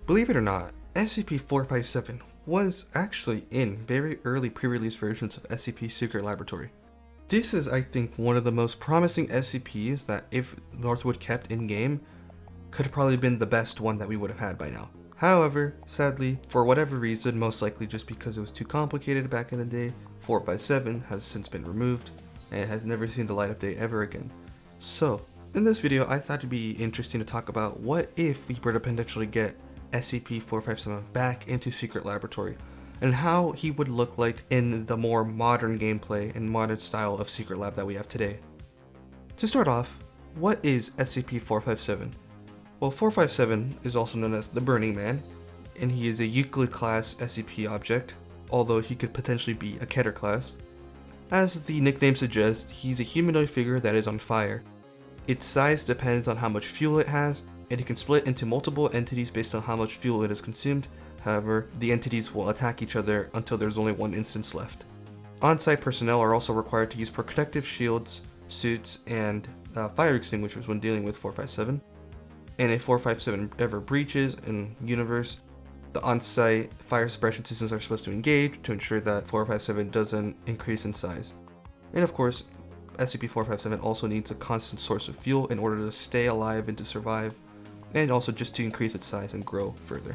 Believe it or not, SCP-457 was actually in very early pre-release versions of SCP Secret Laboratory. This is, I think, one of the most promising SCPs that, if Northwood kept in-game, could have probably been the best one that we would have had by now. However, sadly, for whatever reason, most likely just because it was too complicated back in the day, 457 has since been removed and has never seen the light of day ever again. So, in this video, I thought it'd be interesting to talk about what if we were to potentially get SCP-457 back into Secret Laboratory, and how he would look like in the more modern gameplay and modern style of Secret Lab that we have today. To start off, what is SCP-457? Well, 457 is also known as the Burning Man, and he is a Euclid class SCP object, although he could potentially be a Keter class. As the nickname suggests, he's a humanoid figure that is on fire. Its size depends on how much fuel it has, and it can split into multiple entities based on how much fuel it has consumed. However, the entities will attack each other until there's only one instance left. On-site personnel are also required to use protective shields, suits, and fire extinguishers when dealing with 457. And if 457 ever breaches in universe, the on-site fire suppression systems are supposed to engage to ensure that 457 doesn't increase in size. And of course, SCP-457 also needs a constant source of fuel in order to stay alive and to survive, and also just to increase its size and grow further.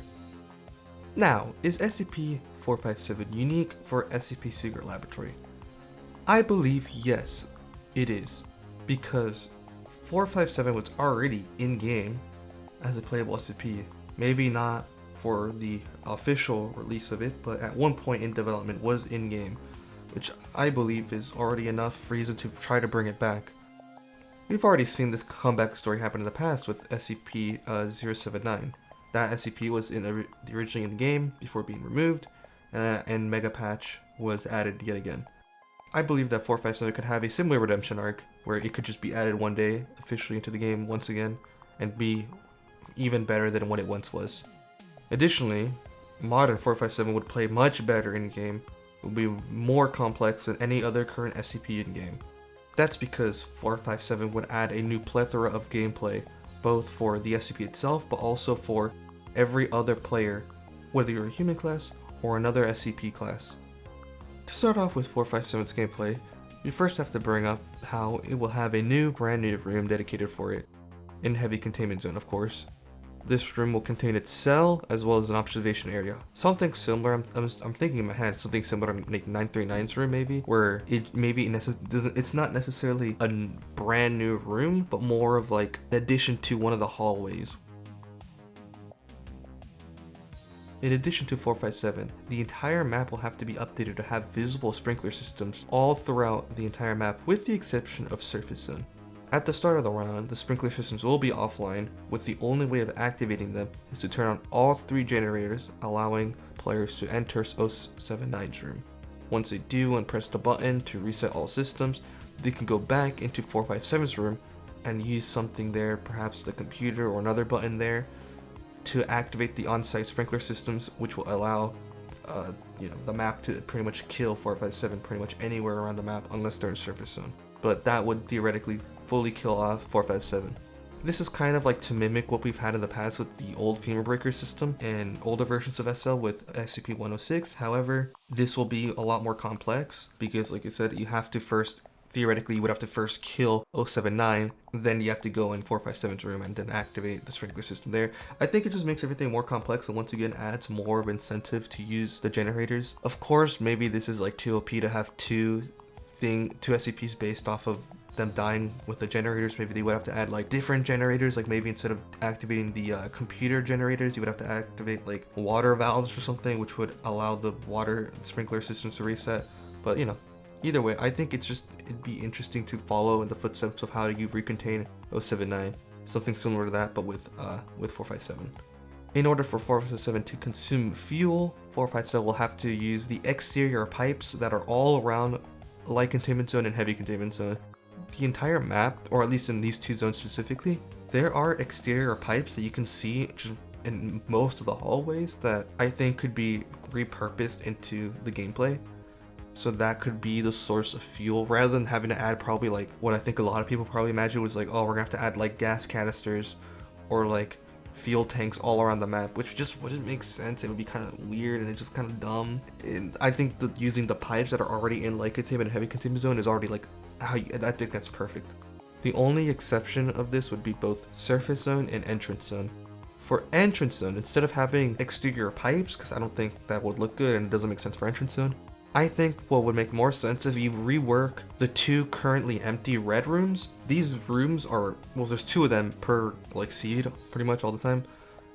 Now, is SCP-457 unique for SCP Secret Laboratory? I believe yes, it is, because 457 was already in-game as a playable SCP. Maybe not for the official release of it, but at one point in development was in-game, which I believe is already enough reason to try to bring it back. We've already seen this comeback story happen in the past with SCP-079. That SCP was originally in the game before being removed, and Mega Patch was added yet again. I believe that 457 could have a similar redemption arc, where it could just be added one day officially into the game once again, and be even better than what it once was. Additionally, modern 457 would play much better in game, would be more complex than any other current SCP in game. That's because 457 would add a new plethora of gameplay, both for the SCP itself, but also for every other player, whether you're a human class or another SCP class. To start off with 457's gameplay, you first have to bring up how it will have a brand new room dedicated for it, in Heavy Containment Zone of course. This room will contain its cell as well as an observation area. Something similar, I'm thinking in my head, something similar to like 939's room maybe, where it's not necessarily a brand new room, but more of like an addition to one of the hallways. In addition to 457, the entire map will have to be updated to have visible sprinkler systems all throughout the entire map, with the exception of Surface Zone. At the start of the round, the sprinkler systems will be offline, with the only way of activating them is to turn on all 3 generators, allowing players to enter 079's room. Once they do and press the button to reset all systems, they can go back into 457's room and use something there, perhaps the computer or another button there, to activate the on-site sprinkler systems, which will allow the map to pretty much kill 457 pretty much anywhere around the map unless they're in Surface Zone. But that would theoretically fully kill off 457. This is kind of like to mimic what we've had in the past with the old Femur Breaker system and older versions of SL with SCP-106. However, this will be a lot more complex because, like I said, you would have to first kill 079, then you have to go in 457's room and then activate the sprinkler system there. I think it just makes everything more complex and once again adds more of incentive to use the generators. Of course, maybe this is like too OP to have two SCPs based off of them dying with the generators. Maybe they would have to add like different generators, like maybe instead of activating the computer generators, you would have to activate like water valves or something, which would allow the water sprinkler systems to reset. But either way, I think it'd be interesting to follow in the footsteps of how you recontain 079, something similar to that, but with 457. In order for 457 to consume fuel, 457 will have to use the exterior pipes that are all around Light Containment Zone and Heavy Containment Zone. The entire map, or at least in these 2 zones specifically, there are exterior pipes that you can see just in most of the hallways that I think could be repurposed into the gameplay. So that could be the source of fuel, rather than having to add probably like what I think a lot of people probably imagine was like, oh, we're gonna have to add like gas canisters or like fuel tanks all around the map, which just wouldn't make sense. It would be kind of weird and it's just kind of dumb. And I think that using the pipes that are already in light containment and heavy containment zone is already like how you, I think that's perfect. The only exception of this would be both surface zone and entrance zone. For entrance zone, instead of having exterior pipes, because I don't think that would look good and it doesn't make sense for entrance zone, I think what would make more sense is you rework the 2 currently empty red rooms. These rooms are, well, there's 2 of them per like seed pretty much all the time.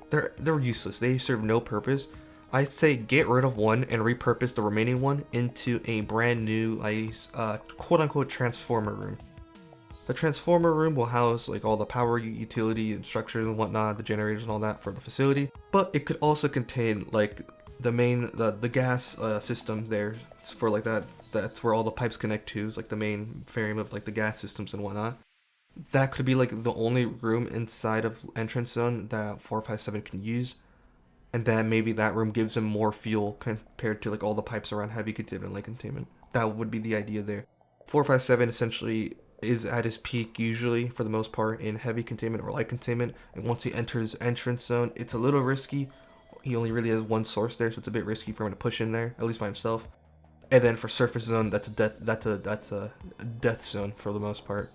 They're useless. They serve no purpose. I'd say get rid of one and repurpose the remaining one into a brand new quote unquote transformer room. The transformer room will house like all the power utility and structures and whatnot, the generators and all that for the facility, but it could also contain like the main the gas system there for like that's where all the pipes connect to, is like the main frame of like the gas systems and whatnot. That could be like the only room inside of entrance zone that 457 can use, and then maybe that room gives him more fuel compared to like all the pipes around heavy containment and light containment. That would be the idea there. 457 essentially is at his peak usually for the most part in heavy containment or light containment, and once he enters entrance zone it's a little risky. He only really has one source there, so it's a bit risky for him to push in there, at least by himself. And then for surface zone, that's a death zone for the most part.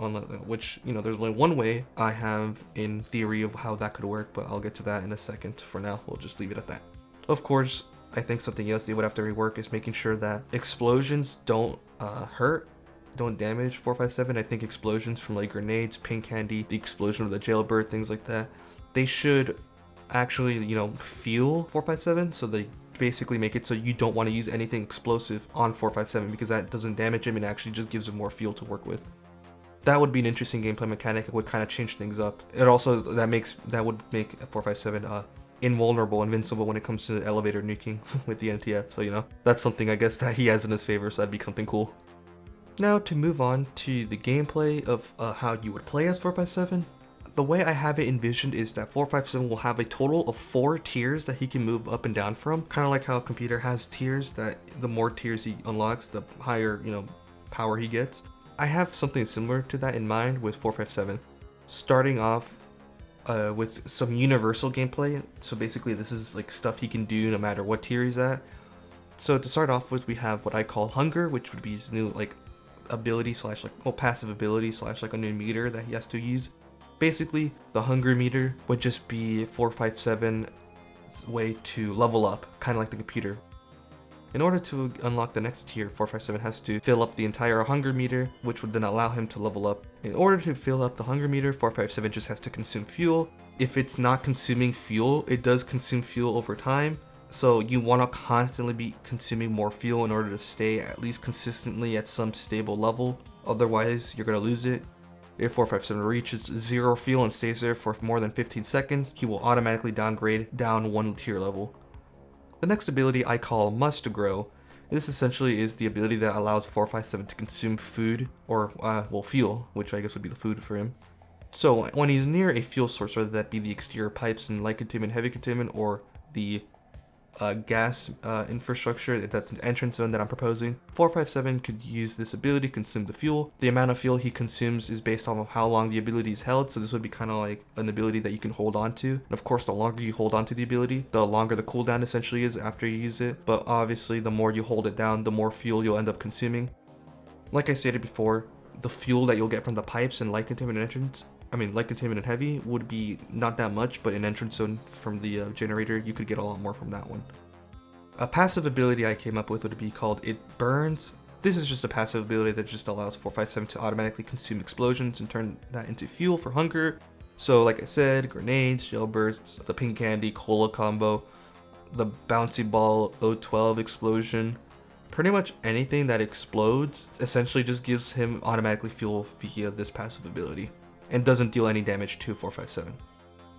Which, you know, there's only one way I have in theory of how that could work, but I'll get to that in a second. For now, we'll just leave it at that. Of course, I think something else they would have to rework is making sure that explosions don't don't damage 457. I think explosions from like grenades, pink candy, the explosion of the jailbird, things like that, they should actually, you know, fuel 457, so they basically make it so you don't want to use anything explosive on 457 because that doesn't damage him and actually just gives him more fuel to work with. That would be an interesting gameplay mechanic. It would kind of change things up. It also that would make 457 invulnerable, invincible when it comes to elevator nuking with the NTF. So, you know, that's something I guess that he has in his favor, so that'd be something cool. Now to move on to the gameplay of how you would play as 457. The way I have it envisioned is that 457 will have a total of 4 tiers that he can move up and down from. Kind of like how a computer has tiers, that the more tiers he unlocks, the higher, you know, power he gets. I have something similar to that in mind with 457. Starting off with some universal gameplay. So basically this is like stuff he can do no matter what tier he's at. So to start off with, we have what I call Hunger, which would be his new like ability slash like, well, passive ability slash like a new meter that he has to use. Basically, the hunger meter would just be 457's way to level up, kind of like the computer. In order to unlock the next tier, 457 has to fill up the entire hunger meter, which would then allow him to level up. In order to fill up the hunger meter, 457 just has to consume fuel. If it's not consuming fuel, it does consume fuel over time. So you want to constantly be consuming more fuel in order to stay at least consistently at some stable level. Otherwise, you're going to lose it. If 457 reaches 0 fuel and stays there for more than 15 seconds, he will automatically downgrade down 1 tier level. The next ability I call Must Grow. This essentially is the ability that allows 457 to consume food, or fuel, which I guess would be the food for him. So when he's near a fuel source, whether that be the exterior pipes in light containment, heavy containment, or the gas infrastructure, that's an entrance zone that I'm proposing, 457 could use this ability to consume the fuel. The amount of fuel he consumes is based off of how long the ability is held, so this would be kind of like an ability that you can hold on to. And of course, the longer you hold on to the ability, the longer the cooldown essentially is after you use it, but obviously the more you hold it down, the more fuel you'll end up consuming. Like I stated before, the fuel that you'll get from the pipes and light containment light containment and heavy would be not that much, but in entrance zone from the generator, you could get a lot more from that one. A passive ability I came up with would be called It Burns. This is just a passive ability that just allows 457 to automatically consume explosions and turn that into fuel for hunger. So like I said, grenades, jailbirds, the pink candy, cola combo, the bouncy ball O12 explosion, pretty much anything that explodes essentially just gives him automatically fuel via this passive ability, and doesn't deal any damage to 457.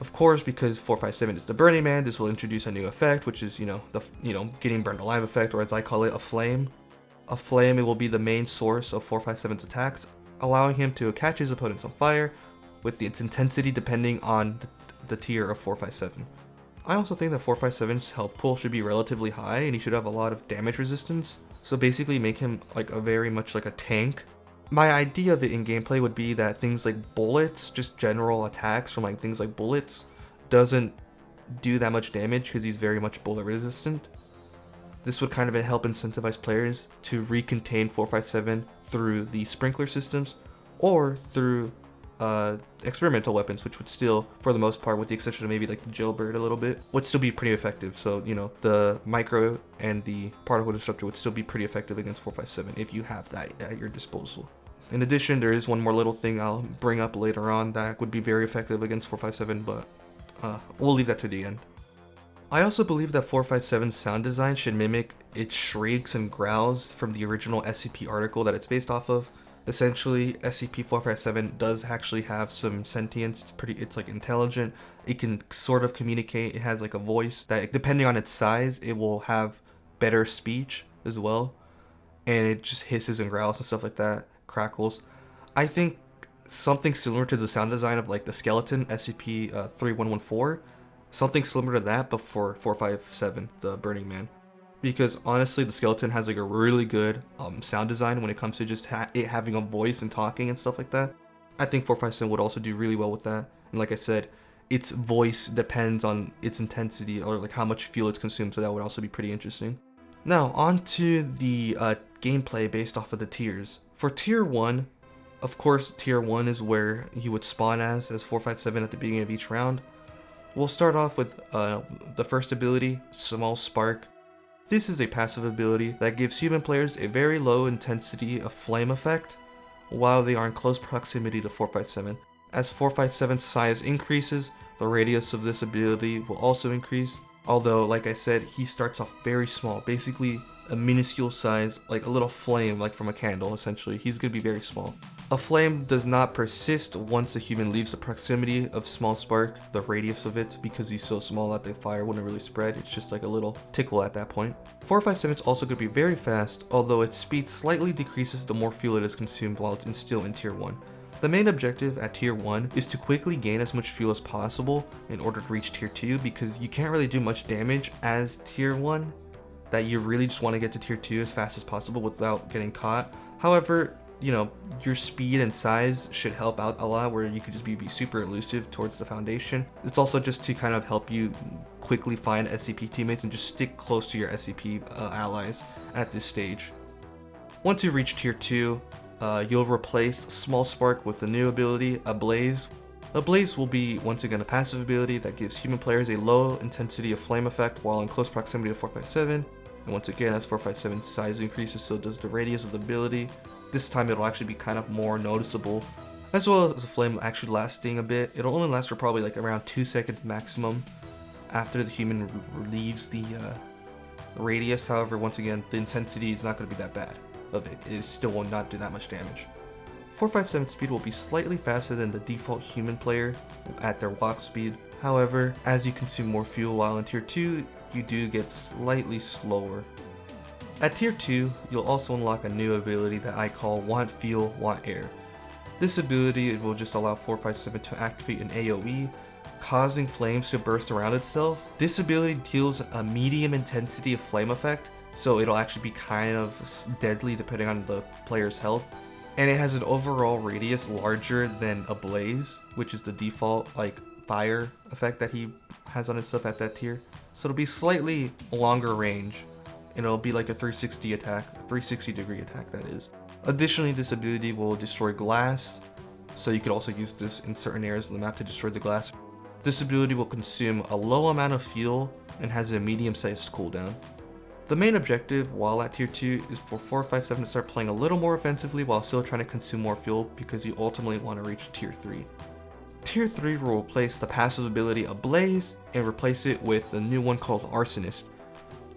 Of course, because 457 is the Burning Man, this will introduce a new effect, which is, the getting burned alive effect, or as I call it, a flame. A flame, it will be the main source of 457's attacks, allowing him to catch his opponents on fire, with its intensity depending on the tier of 457. I also think that 457's health pool should be relatively high, and he should have a lot of damage resistance, so basically make him like very much like a tank. My idea of it in gameplay would be that things like bullets, just general attacks from like things like bullets, doesn't do that much damage because he's very much bullet resistant. This would kind of help incentivize players to recontain 457 through the sprinkler systems or through experimental weapons, which would still, for the most part, with the exception of maybe like the jailbird a little bit, would still be pretty effective. So, you know, the micro and the particle disruptor would still be pretty effective against 457 if you have that at your disposal. In addition, there is one more little thing I'll bring up later on that would be very effective against 457, but we'll leave that to the end. I also believe that 457's sound design should mimic its shrieks and growls from the original SCP article that it's based off of. Essentially, SCP-457 does actually have some sentience. It's like intelligent. It can sort of communicate. It has like a voice that, depending on its size, it will have better speech as well. And it just hisses and growls and stuff like that, crackles. I think something similar to the sound design of like the skeleton, SCP-3114, something similar to that, but for 457, the Burning Man. Because honestly, the skeleton has like a really good sound design when it comes to just it having a voice and talking and stuff like that. I think 457 would also do really well with that. And like I said, its voice depends on its intensity or like how much fuel it's consumed, so that would also be pretty interesting. Now, on to the gameplay based off of the tiers. For tier 1, of course, tier 1 is where you would spawn as 457 at the beginning of each round. We'll start off with the first ability, Small Spark. This is a passive ability that gives human players a very low intensity of flame effect while they are in close proximity to 457. As 457's size increases, the radius of this ability will also increase, although like I said, he starts off very small, basically a minuscule size, like a little flame like from a candle essentially. He's going to be very small. A flame does not persist once a human leaves the proximity of Small Spark, the radius of it, because he's so small that the fire wouldn't really spread. It's just like a little tickle at that point. 457 is also going to be very fast, although its speed slightly decreases the more fuel it is consumed while it's still in tier 1. The main objective at tier 1 is to quickly gain as much fuel as possible in order to reach tier 2, because you can't really do much damage as tier 1, that you really just want to get to tier 2 as fast as possible without getting caught. However, you know, your speed and size should help out a lot, where you could just be super elusive towards the Foundation. It's also just to kind of help you quickly find SCP teammates and just stick close to your SCP allies at this stage. Once you reach tier 2, you'll replace Small Spark with the new ability, Ablaze. Ablaze will be once again a passive ability that gives human players a low intensity of flame effect while in close proximity to 457. And once again, as 457's size increases, so does the radius of the ability. This time it'll actually be kind of more noticeable, as well as the flame actually lasting a bit. It'll only last for probably like around 2 seconds maximum after the human leaves the radius. However, once again, the intensity is not going to be that bad of it. It still will not do that much damage. 457's speed will be slightly faster than the default human player at their walk speed. However, as you consume more fuel while in tier 2, you do get slightly slower. At tier 2, you'll also unlock a new ability that I call Want Fuel, Want Air. This ability will just allow 457 to activate an AoE, causing flames to burst around itself. This ability deals a medium intensity of flame effect, so it'll actually be kind of deadly depending on the player's health. And it has an overall radius larger than Ablaze, which is the default like fire effect that he has on himself at that tier. So it'll be slightly longer range, and it'll be like a 360 attack, 360 degree attack that is. Additionally, this ability will destroy glass, so you could also use this in certain areas of the map to destroy the glass. This ability will consume a low amount of fuel and has a medium-sized cooldown. The main objective while at tier 2 is for 457 to start playing a little more offensively while still trying to consume more fuel, because you ultimately want to reach tier 3. Tier 3 will replace the passive ability Ablaze and replace it with a new one called Arsonist.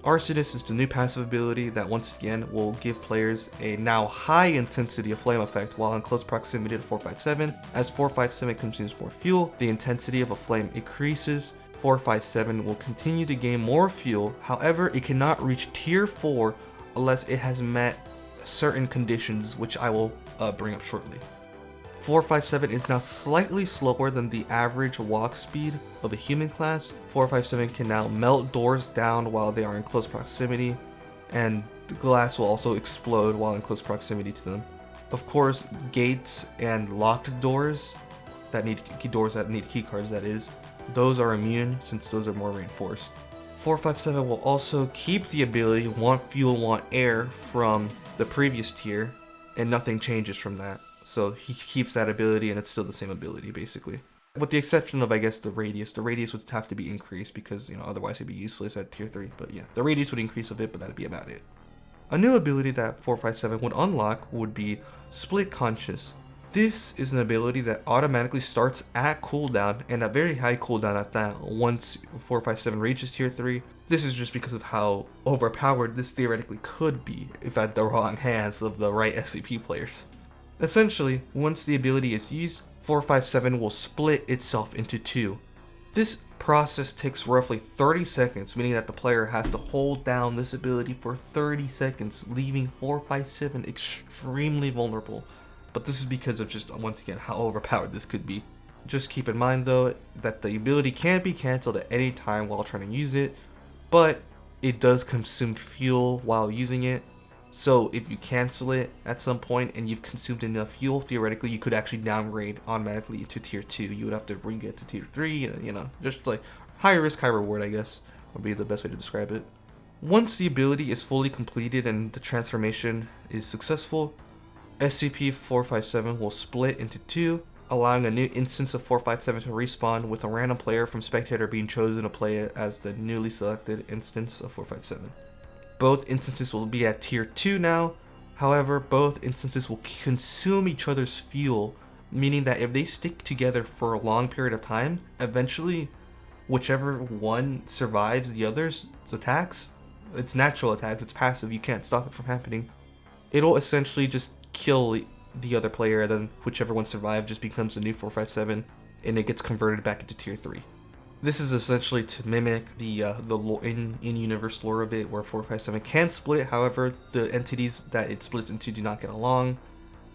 Arsonist is the new passive ability that once again will give players a now high intensity of flame effect while in close proximity to 457. As 457 consumes more fuel, the intensity of a flame increases. 457 will continue to gain more fuel, however it cannot reach tier 4 unless it has met certain conditions, which I will bring up shortly. 457 is now slightly slower than the average walk speed of a human class. 457 can now melt doors down while they are in close proximity, and the glass will also explode while in close proximity to them. Of course, gates and locked doors that need keycards, that is, those are immune since those are more reinforced. 457 will also keep the ability want fuel, want air from the previous tier, and nothing changes from that. So he keeps that ability and it's still the same ability basically. With the exception of, I guess, the radius. The radius would have to be increased because, otherwise it'd be useless at tier 3. But yeah, the radius would increase a bit, but that'd be about it. A new ability that 457 would unlock would be Split Conscious. This is an ability that automatically starts at cooldown, and a very high cooldown at that, once 457 reaches tier 3. This is just because of how overpowered this theoretically could be if at the wrong hands of the right SCP players. Essentially, once the ability is used, 457 will split itself into two. This process takes roughly 30 seconds, meaning that the player has to hold down this ability for 30 seconds, leaving 457 extremely vulnerable. But this is because of just, once again, how overpowered this could be. Just keep in mind though, that the ability can be cancelled at any time while trying to use it, but it does consume fuel while using it. So if you cancel it at some point and you've consumed enough fuel, theoretically you could actually downgrade automatically to tier 2. You would have to re-get to tier 3, and just like high risk, high reward, I guess, would be the best way to describe it. Once the ability is fully completed and the transformation is successful, SCP-457 will split into two, allowing a new instance of 457 to respawn with a random player from spectator being chosen to play it as the newly selected instance of 457. Both instances will be at tier 2 now. However, both instances will consume each other's fuel, meaning that if they stick together for a long period of time, eventually whichever one survives the other's attacks, it's natural attacks, it's passive, you can't stop it from happening, it'll essentially just kill the other player, and then whichever one survived just becomes a new 457 and it gets converted back into tier 3. This is essentially to mimic the in-universe lore of it, where 457 can split. However, the entities that it splits into do not get along,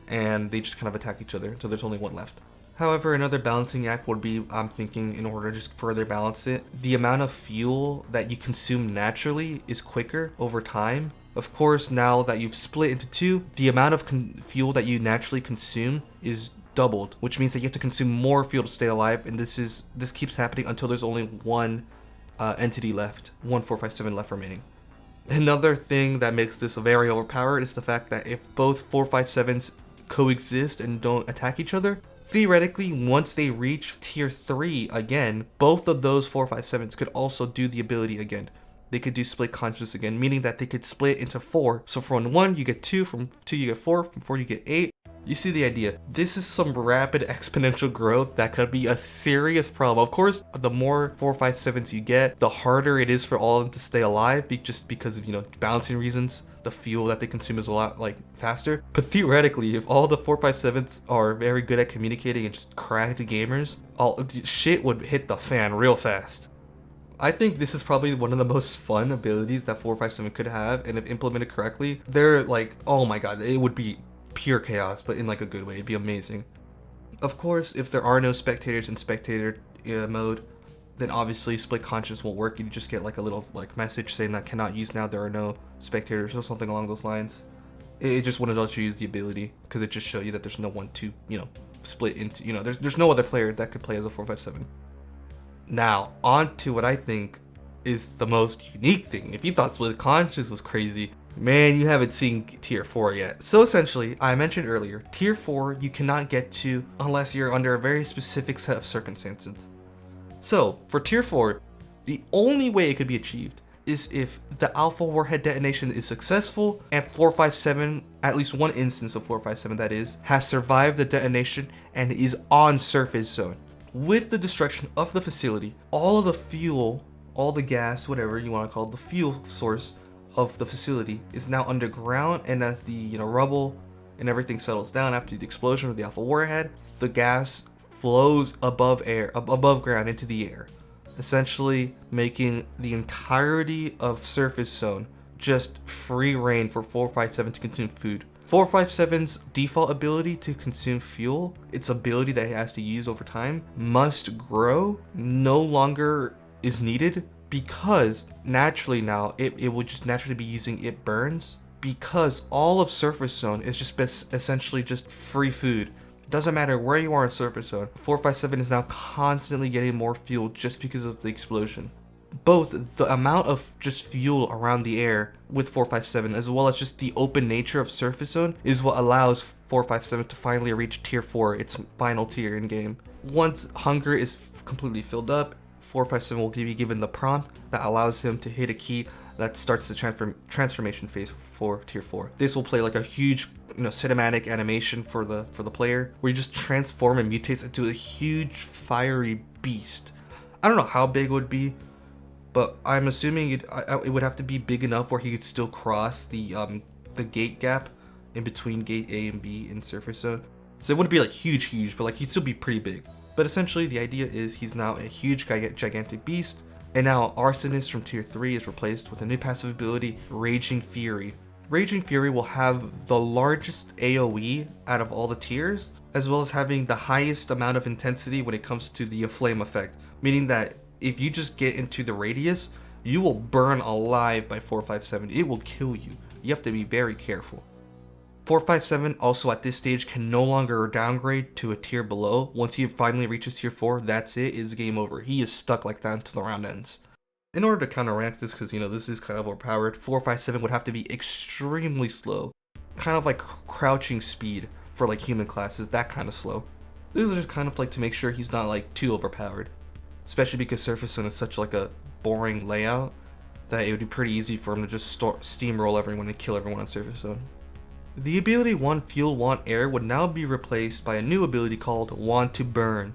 and they just kind of attack each other until there's only one left. However, another balancing act would be, I'm thinking, in order to just further balance it, the amount of fuel that you consume naturally is quicker over time. Of course, now that you've split into two, the amount of fuel that you naturally consume is doubled, which means that you have to consume more fuel to stay alive, and this keeps happening until there's only one entity left, one 457 left remaining. Another thing that makes this very overpowered is the fact that if both 457s coexist and don't attack each other, theoretically, once they reach tier 3 again, both of those 457s could also do the ability again. They could do split conscious again, meaning that they could split into 4. So from 1 you get 2, from 2 you get 4, from 4 you get 8. You see the idea. This is some rapid exponential growth that could be a serious problem. Of course, the more 457s you get, the harder it is for all of them to stay alive, just because of, balancing reasons. The fuel that they consume is a lot faster. But theoretically, if all the 457s are very good at communicating and just cracked gamers, shit would hit the fan real fast. I think this is probably one of the most fun abilities that 457 could have, and if implemented correctly, they're oh my god, it would be pure chaos, but in a good way. It'd be amazing. Of course, if there are no spectators in spectator mode, then obviously split conscious won't work. You just get a little message saying that cannot use now, there are no spectators, or something along those lines. It just wouldn't let you use the ability because it just show you that there's no one to split into. There's no other player that could play as a 457. Now, on to what I think is the most unique thing. If you thought split conscious was crazy, man, you haven't seen tier 4 yet. So essentially, I mentioned earlier, tier 4 you cannot get to unless you're under a very specific set of circumstances. So for tier 4, the only way it could be achieved is if the alpha warhead detonation is successful and 457, at least one instance of 457 that is, has survived the detonation and is on surface zone. With the destruction of the facility, all of the fuel, all the gas, whatever you want to call it, the fuel source of the facility is now underground, and as the rubble and everything settles down after the explosion of the alpha warhead, the gas flows above ground into the air, essentially making the entirety of surface zone just free reign for 457 to consume food. 457's default ability to consume fuel, its ability that it has to use over time, must grow, no longer is needed, because naturally now it would just naturally be using it burns, because all of surface zone is just essentially just free food. It doesn't matter where you are in Surface Zone, 457 is now constantly getting more fuel just because of the explosion. Both the amount of just fuel around the air with 457 as well as just the open nature of Surface Zone is what allows 457 to finally reach tier 4, its final tier in game. Once hunger is completely filled up, 457 will be given the prompt that allows him to hit a key that starts the transformation phase for tier 4. This will play like a huge cinematic animation for the player where you just transform and mutates into a huge fiery beast. I don't know how big it would be, but I'm assuming it would have to be big enough where he could still cross the gate gap in between gate A and B in Surface Zone. So it wouldn't be like huge, but like he'd still be pretty big. But essentially the idea is he's now a huge gigantic beast, and now Arsonist from tier 3 is replaced with a new passive ability, Raging Fury. Raging Fury will have the largest AoE out of all the tiers, as well as having the highest amount of intensity when it comes to the flame effect, meaning that if you just get into the radius, you will burn alive by 457. It will kill you. You have to be very careful. 457 also at this stage can no longer downgrade to a tier below. Once he finally reaches tier 4, that's it, it's game over. He is stuck like that until the round ends. In order to counteract this, because this is kind of overpowered, 457 would have to be extremely slow. Kind of like crouching speed for like human classes, that kind of slow. This is just kind of like to make sure he's not like too overpowered. Especially because Surface Zone is such like a boring layout that it would be pretty easy for him to just steamroll everyone and kill everyone on Surface Zone. The ability Want Fuel, Want Air would now be replaced by a new ability called Want to Burn.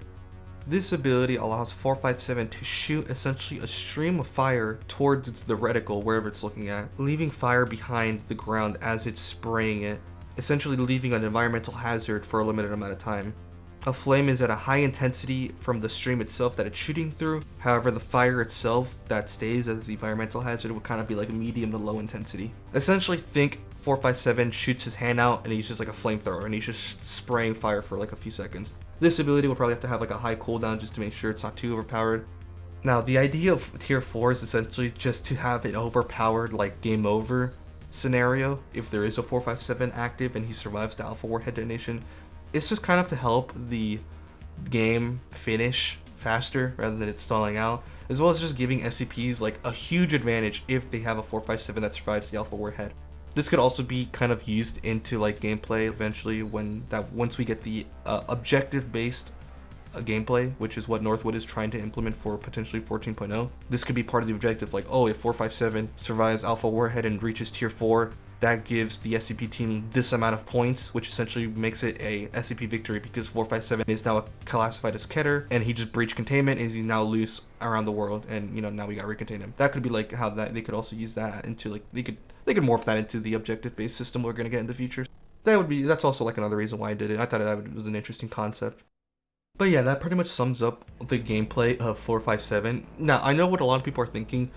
This ability allows 457 to shoot essentially a stream of fire towards the reticle wherever it's looking at, leaving fire behind the ground as it's spraying it, essentially leaving an environmental hazard for a limited amount of time. A flame is at a high intensity from the stream itself that it's shooting through, however the fire itself that stays as the environmental hazard would kind of be like medium to low intensity. Essentially think 457 shoots his hand out and he's just like a flamethrower and he's just spraying fire for like a few seconds. This ability would probably have to have like a high cooldown just to make sure it's not too overpowered. Now the idea of tier 4 is essentially just to have an overpowered like game over scenario if there is a 457 active and he survives the alpha warhead detonation. It's just kind of to help the game finish faster rather than it stalling out, as well as just giving SCPs like a huge advantage if they have a 457 that survives the alpha warhead. This could also be kind of used into like gameplay eventually once we get the objective based gameplay, which is what Northwood is trying to implement for potentially 14.0. This could be part of the objective, like, oh, if 457 survives alpha warhead and reaches tier 4, that gives the SCP team this amount of points, which essentially makes it a SCP victory because 457 is now classified as Keter and he just breached containment and he's now loose around the world, and now we gotta recontain him. That could be like how that they could also use that into like they could morph that into the objective based system we're gonna get in the future. That's also like another reason why I did it. I thought that was an interesting concept. But yeah, that pretty much sums up the gameplay of 457. Now, I know what a lot of people are thinking.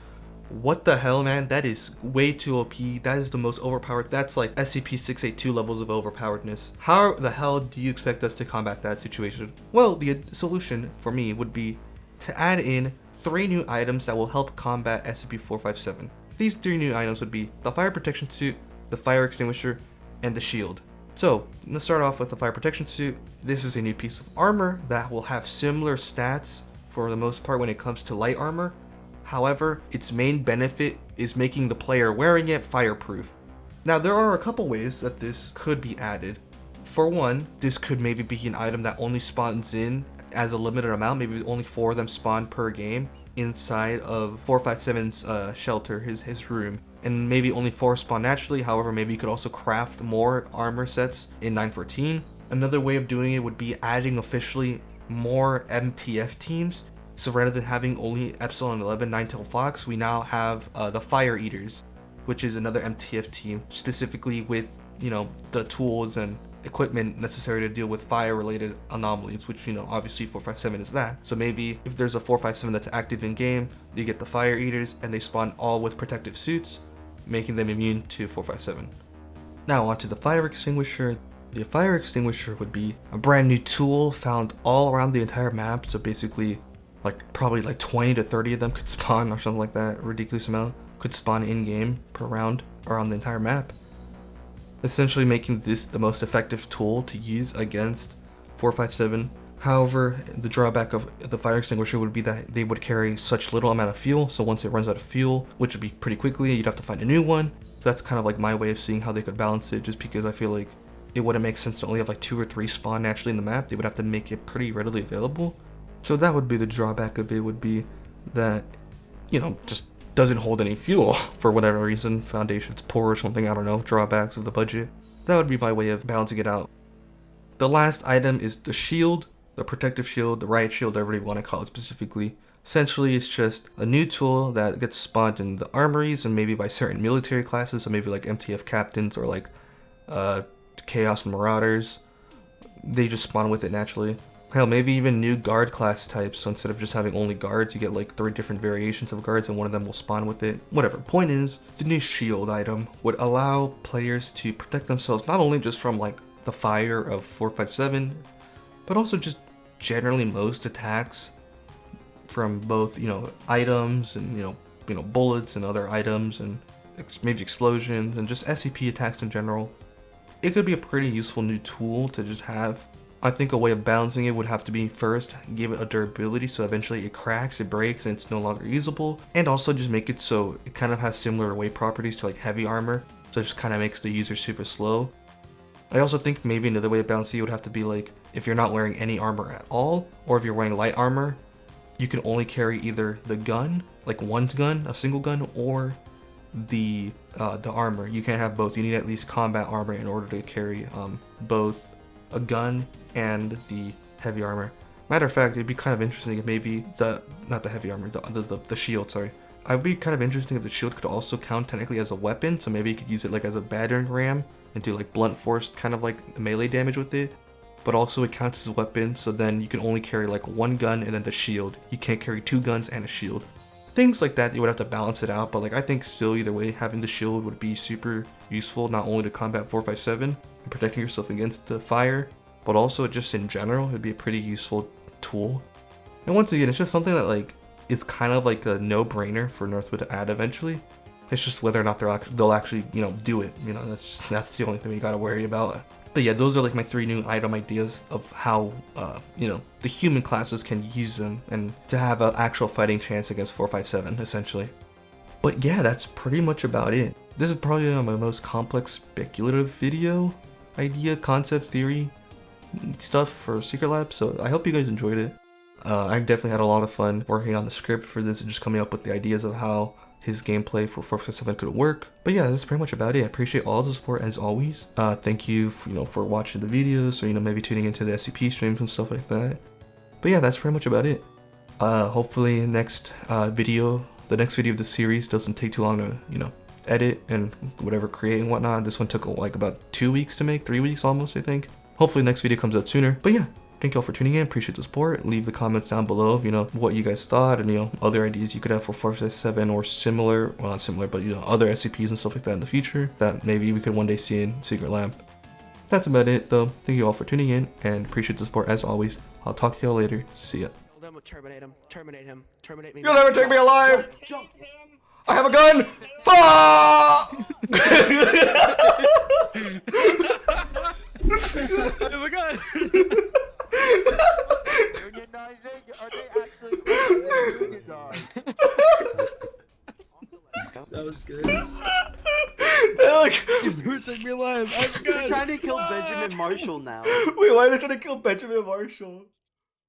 What the hell, man? That is way too OP. That is the most overpowered. That's like SCP-682 levels of overpoweredness. How the hell do you expect us to combat that situation? Well, the solution for me would be to add in 3 new items that will help combat SCP-457. These 3 new items would be the fire protection suit, the fire extinguisher, and the shield. So, let's start off with the fire protection suit. This is a new piece of armor that will have similar stats for the most part when it comes to light armor. However, its main benefit is making the player wearing it fireproof. Now, there are a couple ways that this could be added. For one, this could maybe be an item that only spawns in as a limited amount, maybe only 4 of them spawn per game inside of 457's shelter, his room, and maybe only 4 spawn naturally. However, maybe you could also craft more armor sets in 914. Another way of doing it would be adding officially more MTF teams. So rather than having only Epsilon 11 9-tailed Fox, we now have the Fire Eaters, which is another MTF team specifically with the tools and equipment necessary to deal with fire related anomalies, which obviously 457 is that. So maybe if there's a 457 that's active in game, you get the Fire Eaters and they spawn all with protective suits, making them immune to 457. Now onto the fire extinguisher. The fire extinguisher would be a brand new tool found all around the entire map. So basically probably 20 to 30 of them could spawn or something like that. A ridiculous amount could spawn in game per round around the entire map, essentially making this the most effective tool to use against 457. However, the drawback of the fire extinguisher would be that they would carry such little amount of fuel, so once it runs out of fuel, which would be pretty quickly, you'd have to find a new one. So that's kind of like my way of seeing how they could balance it, just because I feel like it wouldn't make sense to only have like 2 or 3 spawn naturally in the map. They would have to make it pretty readily available. So that would be the drawback of it, would be that, you know, just doesn't hold any fuel for whatever reason. Foundation's poor or something, I don't know, drawbacks of the budget. That would be my way of balancing it out. The last item is the shield. The protective shield, the riot shield, whatever you want to call it specifically. Essentially, it's just a new tool that gets spawned in the armories and maybe by certain military classes, so maybe like MTF captains or like Chaos Marauders. They just spawn with it naturally. Hell, maybe even new guard class types, so instead of just having only guards, you get like 3 different variations of guards and one of them will spawn with it. Whatever, point is, the new shield item would allow players to protect themselves not only just from like the fire of 457, but also just generally most attacks from both, you know, items and, you know, bullets and other items and maybe explosions and just SCP attacks in general. It could be a pretty useful new tool to just have. I think a way of balancing it would have to be first, give it a durability so eventually it cracks, it breaks, and it's no longer usable, and also just make it so it kind of has similar weight properties to like heavy armor, so it just kind of makes the user super slow. I also think maybe another way of balancing it would have to be like, if you're not wearing any armor at all, or if you're wearing light armor, you can only carry either the gun, like one gun, a single gun, or the armor. You can't have both. You need at least combat armor in order to carry both a gun and the heavy armor. Matter of fact, it'd be kind of interesting if maybe not the heavy armor, the shield, sorry. I'd be kind of interesting if the shield could also count technically as a weapon, so maybe you could use it like as a battering ram and do like blunt force kind of like melee damage with it, but also it counts as a weapon, so then you can only carry like one gun and then the shield. You can't carry 2 guns and a shield. Things like that, you would have to balance it out, but like I think still either way having the shield would be super useful, not only to combat 457 and protecting yourself against the fire, but also just in general, it'd be a pretty useful tool. And once again, it's just something that like is kind of like a no-brainer for Northwood to add eventually. It's just whether or not they'll actually, you know, do it. You know, that's the only thing we gotta worry about. But yeah, those are like my 3 new item ideas of how, you know, the human classes can use them and to have an actual fighting chance against 457, essentially. But yeah, that's pretty much about it. This is probably my most complex speculative video, idea, concept, theory, stuff for Secret Lab, so I hope you guys enjoyed it. I definitely had a lot of fun working on the script for this and just coming up with the ideas of how his gameplay for 457 could work. But yeah, that's pretty much about it. I appreciate all the support as always. Thank you for watching the videos, or maybe tuning into the SCP streams and stuff like that. But yeah, that's pretty much about it. Hopefully the next video of the series doesn't take too long to edit and whatever, create and whatnot. This one took like about 2 weeks to make, 3 weeks almost, I think. Hopefully the next video comes out sooner. But yeah, thank y'all for tuning in. Appreciate the support. Leave the comments down below of what you guys thought and other ideas you could have for 457 or similar, well not similar, but other SCPs and stuff like that in the future that maybe we could one day see in Secret Lab. That's about it though. Thank you all for tuning in and appreciate the support as always. I'll talk to y'all later. See ya. Terminate him. Terminate him. Terminate me. You'll never take me alive! Jump. I have a gun! Ah! Oh my god! Unionizing? Are they actually unionized? That was good. Look! You're taking me alive. I'm good. They're trying to kill Benjamin Marshall now. Wait, why are they trying to kill Benjamin Marshall?